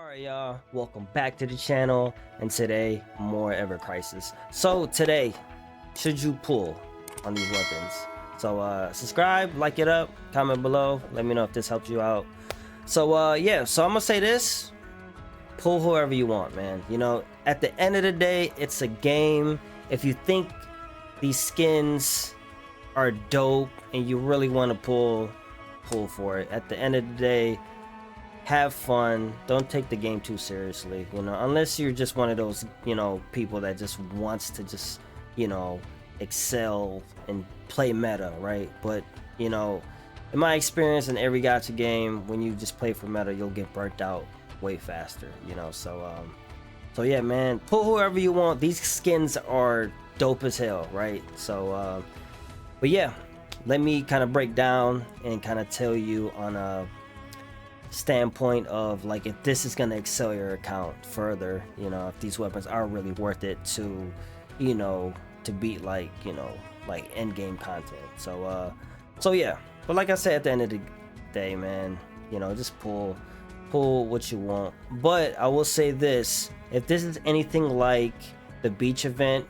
Alright y'all, welcome back to the channel, and today more Ever Crisis. So today, should you pull on these weapons? So subscribe, like it up, comment below, let me know if this helps you out. So yeah, so I'm gonna say this: pull whoever you want, man. You know, at the end of the day, it's a game. If you think these skins are dope and you really want to pull for it. At the end of the day, have fun. Don't take the game too seriously, you know, unless you're just one of those, you know, people that just wants to just, you know, excel and play meta, right? But, you know, in my experience, in every gacha game, when you just play for meta, you'll get burnt out way faster, you know. So yeah, man, pull whoever you want. These skins are dope as hell, right? So but yeah, let me kind of break down and kind of tell you on a standpoint of like if this is going to excel your account further, you know, if these weapons are really worth it to, you know, to beat like, you know, like end game content. So yeah, but like I said, at the end of the day, man, you know, just pull what you want. But I will say this: if this is anything like the beach event,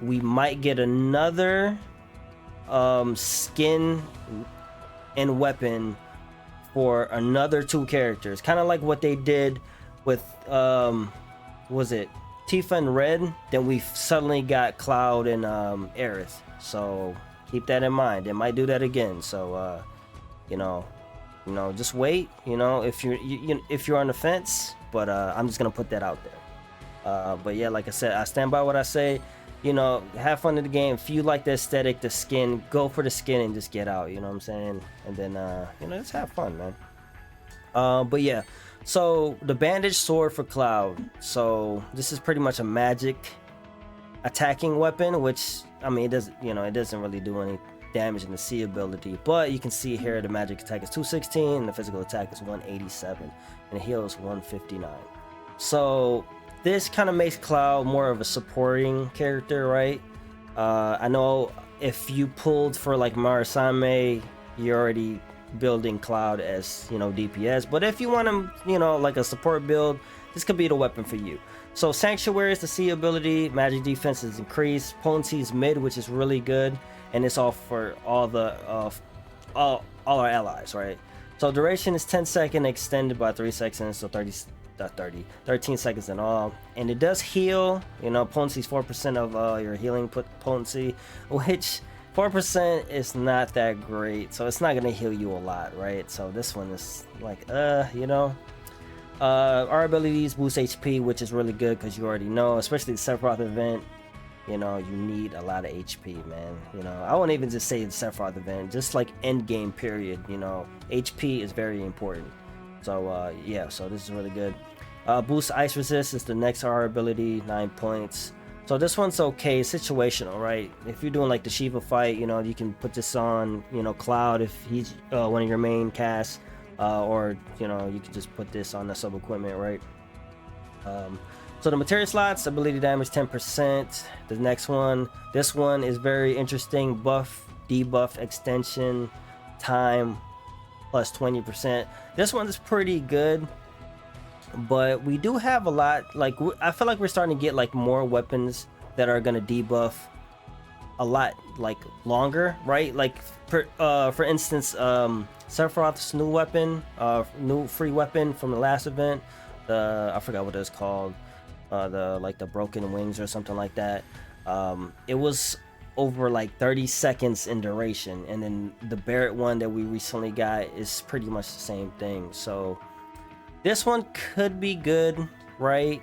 we might get another skin and weapon for another two characters, kind of like what they did with was it Tifa and Red. Then we suddenly got Cloud and Aerith, so keep that in mind. They might do that again. So you know, just wait, you know, if you're on the fence. But I'm just gonna put that out there. But yeah, like I said, I stand by what I say. You know, have fun in the game. If you like the aesthetic, the skin, go for the skin and just get out, you know what I'm saying? And then you know, just have fun, man. But yeah, so the bandage sword for Cloud. So this is pretty much a magic attacking weapon, which, I mean, it doesn't really do any damage in the C ability, but you can see here the magic attack is 216 and the physical attack is 187 and it heals 159. So this kind of makes Cloud more of a supporting character, right? I know if you pulled for like Marasame, you're already building Cloud as, you know, DPS. But if you want him, you know, like a support build, this could be the weapon for you. So Sanctuary is the C ability, magic defense is increased, potency is mid, which is really good, and it's all for all the all our allies, right? So duration is 10 seconds, extended by 3 seconds, so 13 seconds in all, and it does heal. You know, potency is 4% of your healing potency, which 4% is not that great, so it's not gonna heal you a lot, right? So this one is like you know, our abilities boost HP, which is really good because you already know, especially the Sephiroth event, you know, you need a lot of HP, man. You know, I won't even just say the Sephiroth event, just like end game period, you know, HP is very important. So yeah, so this is really good. Boost ice resist is the next R ability, 9 points. So this one's okay, situational, right? If you're doing like the Shiva fight, you know, you can put this on, you know, Cloud if he's one of your main casts, or, you know, you can just put this on the sub equipment, right? So the materia slots, ability damage 10%. The next one, this one is very interesting: buff, debuff, extension, time plus 20%. This one is pretty good, but we do have a lot, like, I feel like we're starting to get like more weapons that are gonna debuff a lot like longer, right? Like for instance, Sephiroth's new weapon, new free weapon from the last event, I forgot what it's called, the broken wings or something like that. It was over like 30 seconds in duration, and then the Barrett one that we recently got is pretty much the same thing. So this one could be good, right?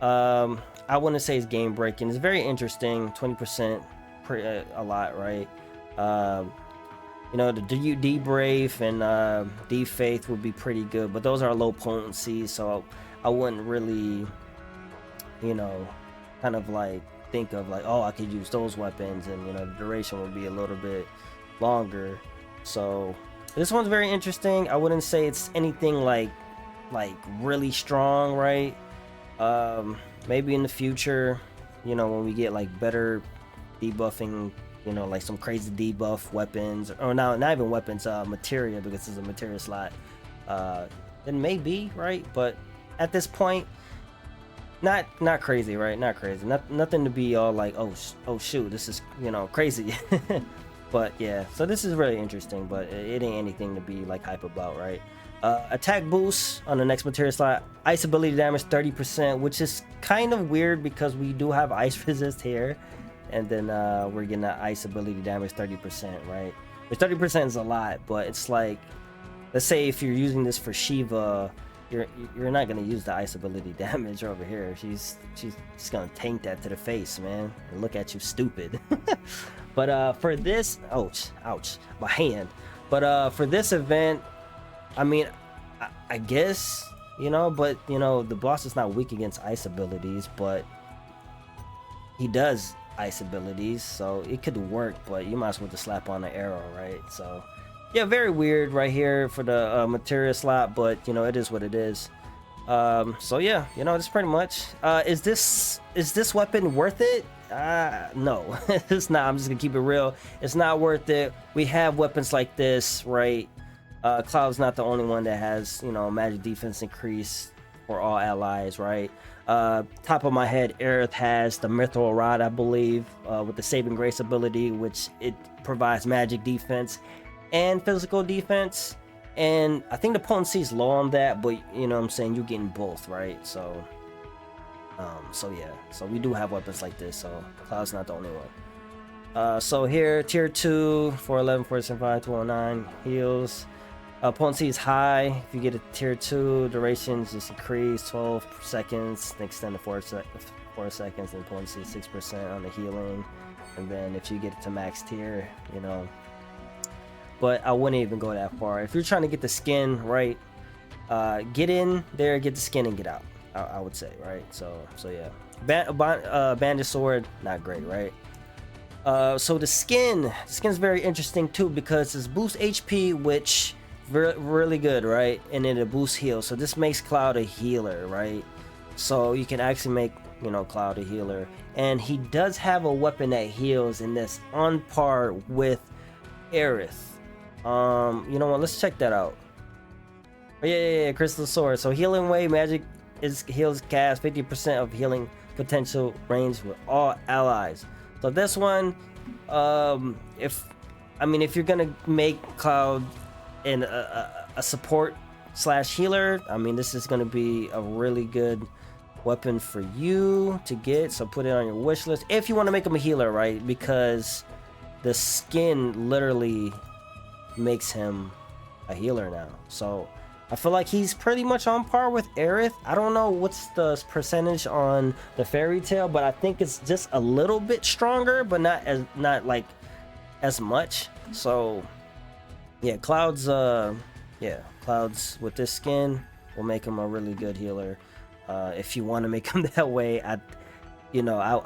I wouldn't say it's game breaking. It's very interesting. 20%, a lot, right? You know, the D Brave and D Faith would be pretty good, but those are low potency, so I wouldn't really, you know, kind of like think of like, oh, I could use those weapons, and, you know, the duration will be a little bit longer. So this one's very interesting. I wouldn't say it's anything like really strong, right? Maybe in the future, you know, when we get like better debuffing, you know, like some crazy debuff weapons, or not even weapons, materia, because it's a materia slot, then maybe, right? But at this point. Not crazy, right? Not crazy. Nothing to be all like, oh shoot, this is, you know, crazy. But yeah, so this is really interesting, but it ain't anything to be like hype about, right? Attack boost on the next material slot. Ice ability damage 30%, which is kind of weird because we do have ice resist here, and then we're getting that ice ability damage 30%, right? Which 30% is a lot, but it's like, let's say if you're using this for Shiva, you're not gonna use the ice ability damage over here. She's just gonna tank that to the face, man, and look at you stupid. But for this, ouch, my hand. But for this event, I mean, I guess, you know, but you know, the boss is not weak against ice abilities, but he does ice abilities, so it could work, but you might as well just slap on the arrow, right? So yeah, very weird right here for the materia slot, but you know, it is what it is. So yeah, you know, that's pretty much. Is this weapon worth it? No. It's not. I'm just gonna keep it real. It's not worth it. We have weapons like this, right? Cloud's not the only one that has, you know, magic defense increase for all allies, right? Top of my head, Aerith has the Mithril Rod, I believe, with the Saving Grace ability, which it provides magic defense and physical defense. And I think the potency is low on that, but you know what I'm saying, you're getting both, right? So yeah, so we do have weapons like this, so Cloud's not the only one. So here, tier 2, 411, 475, 209 heals. Potency is high. If you get a tier 2, durations just increase 12 seconds, then extend to 4 seconds, and potency is 6% on the healing. And then if you get it to max tier, you know, but I wouldn't even go that far. If you're trying to get the skin, right, get in there, get the skin, and get out, I would say, right? So yeah, bandit sword, not great, right? So the skin's very interesting too, because it's boost HP, which really good, right? And then it boosts heal, so this makes Cloud a healer, right? So you can actually make, you know, Cloud a healer, and he does have a weapon that heals in this on par with Aerith. You know what, let's check that out. Oh, yeah, Crystal Sword. So healing wave magic heals cast 50% of healing potential range with all allies. So this one, if you're gonna make Cloud in a support / healer, I mean, this is gonna be a really good weapon for you to get. So put it on your wish list if you want to make him a healer, right? Because the skin literally makes him a healer now. So I feel like he's pretty much on par with Aerith. I don't know what's the percentage on the fairy tale, but I think it's just a little bit stronger, but not like as much. So yeah, Cloud's with this skin will make him a really good healer. If you want to make him that way, I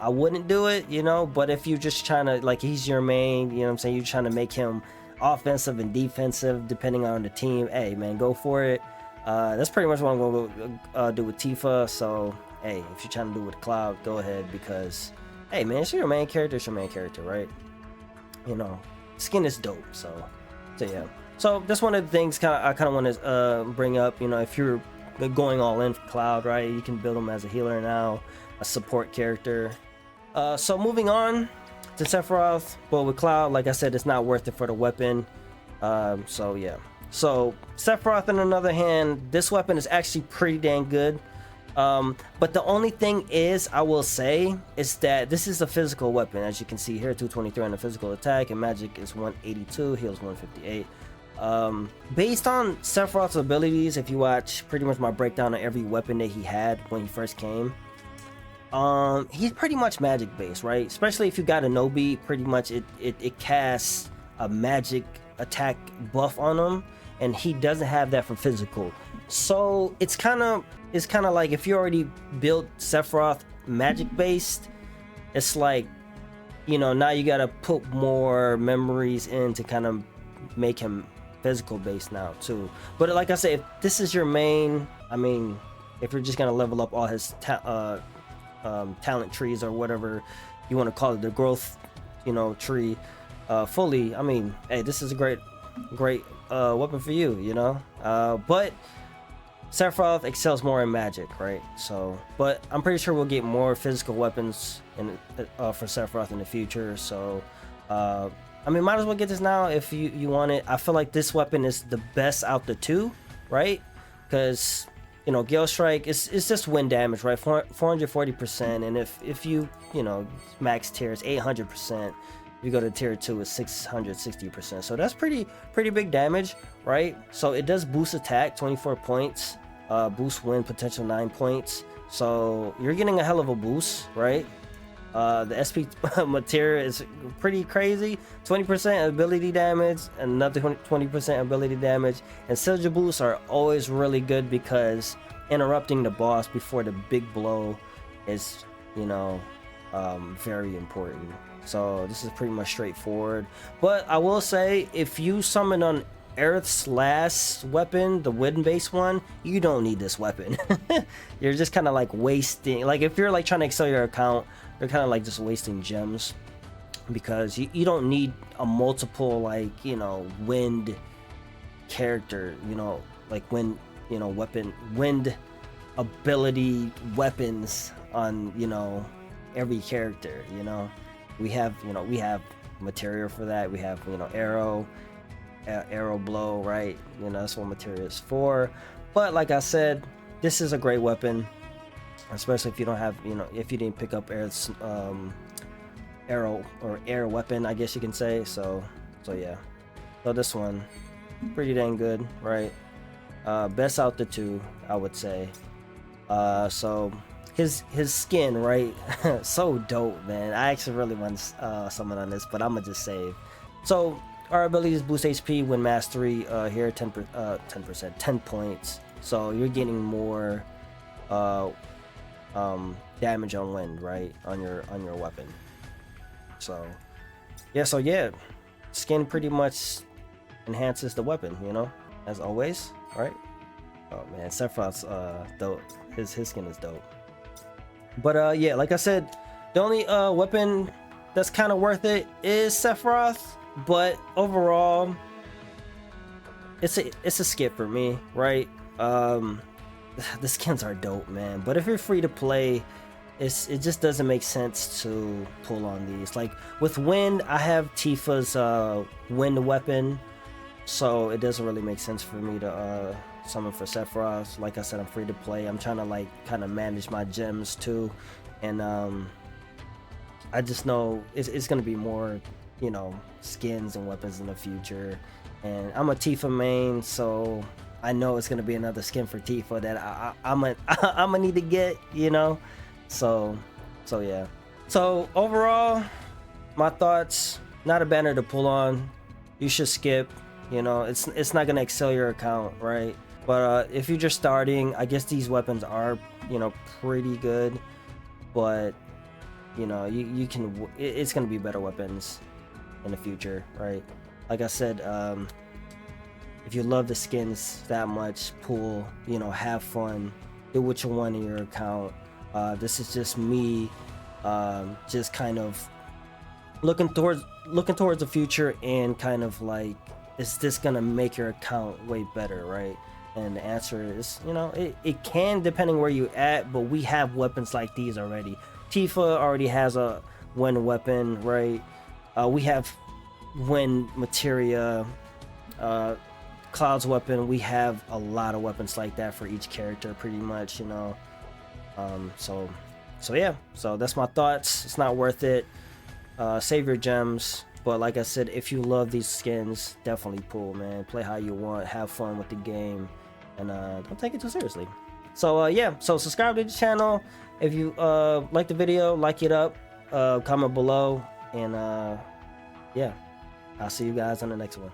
wouldn't do it, you know, but if you're just trying to, like, he's your main, you know what I'm saying, you're trying to make him offensive and defensive depending on the team, hey man, go for it. That's pretty much what I'm gonna do with Tifa. So hey, if you're trying to do it with Cloud, go ahead, because hey man, it's your main character, right? You know, skin is dope. So yeah, so that's one of the things I kind of want to bring up. You know, if you're going all in for Cloud, right, you can build him as a healer now, a support character. So moving on to Sephiroth, but with Cloud, like I said, it's not worth it for the weapon. So yeah, so Sephiroth, on the other hand, this weapon is actually pretty dang good. But the only thing is, I will say, is that this is a physical weapon. As you can see here, 223 on the physical attack, and magic is 182, heals 158. Based on Sephiroth's abilities, if you watch pretty much my breakdown of every weapon that he had when he first came, he's pretty much magic based, right? Especially if you got a no beat, pretty much it casts a magic attack buff on him, and he doesn't have that for physical. So it's kind of like, if you already built Sephiroth magic based, it's like, you know, now you gotta put more memories in to kind of make him physical based now too. But like I say, if this is your main, I mean, if you're just gonna level up all his talent trees or whatever you want to call it, the growth, you know, tree, fully, I mean, hey, this is a great weapon for you, you know. But Sephiroth excels more in magic, right? So, but I'm pretty sure we'll get more physical weapons for Sephiroth in the future. So, I mean, might as well get this now if you want it. I feel like this weapon is the best out the two, right? Because, you know, Gale Strike is just wind damage, right? 440%, and if you max tier is 800%. If you go to tier 2, it's 660%. So that's pretty big damage, right? So it does boost attack 24 points, boost wind potential 9 points. So you're getting a hell of a boost, right? The SP material is pretty crazy. 20% ability damage, another 20% ability damage, and sigil boosts are always really good because interrupting the boss before the big blow is, very important. So this is pretty much straightforward. But I will say, if you summon on Aerith's last weapon, the wind-based one, you don't need this weapon. You're just kind of like wasting. Like if you're like trying to excel your account, you're kind of like just wasting gems, because you don't need a multiple wind character. Like weapon wind ability weapons on every character. We have material for that. We have arrow blow, right? That's what material is for. But like I said, this is a great weapon, especially if you don't have if you didn't pick up Aerith's arrow or air weapon, I guess you can say. So yeah, so this one pretty dang good, right? Best out the two, I would say. So his skin, right? So dope, man. I actually really want to summon on this, but I'm gonna just save. So our abilities boost HP when mastery here 10 points. So you're getting more damage on wind, right, on your weapon. So yeah, skin pretty much enhances the weapon, as always, right? Oh man, Sephiroth's dope. His skin is dope. But yeah, like I said, the only weapon that's kind of worth it is Sephiroth, but overall it's a skip for me, right? The skins are dope, man, but if you're free to play, it just doesn't make sense to pull on these. Like with wind, I have Tifa's wind weapon, so it doesn't really make sense for me to summon for Sephiroth. Like I said, I'm free to play. I'm trying to kind of manage my gems too, and I just know it's gonna be more skins and weapons in the future, and I'm a Tifa main, so I know it's gonna be another skin for Tifa that I'm gonna need to get, so yeah. So overall, my thoughts: not a banner to pull on. You should skip. It's not gonna excel your account, right? But if you're just starting, I guess these weapons are pretty good, but you can. It's gonna be better weapons in the future, right? Like I said, if you love the skins that much, pull, have fun, do what you want in your account. This is just me, just kind of looking towards the future, and kind of like, is this gonna make your account way better, right? And the answer is, it can, depending where you at, but we have weapons like these already. Tifa already has a wind weapon, right? We have wind materia, Cloud's weapon. We have a lot of weapons like that for each character, pretty much, so yeah, so that's my thoughts. It's not worth it. Save your gems, but like I said, if you love these skins, definitely pull, man. Play how you want, have fun with the game, and don't take it too seriously. So yeah, so subscribe to the channel if you like the video, like it up, comment below, and yeah, I'll see you guys on the next one.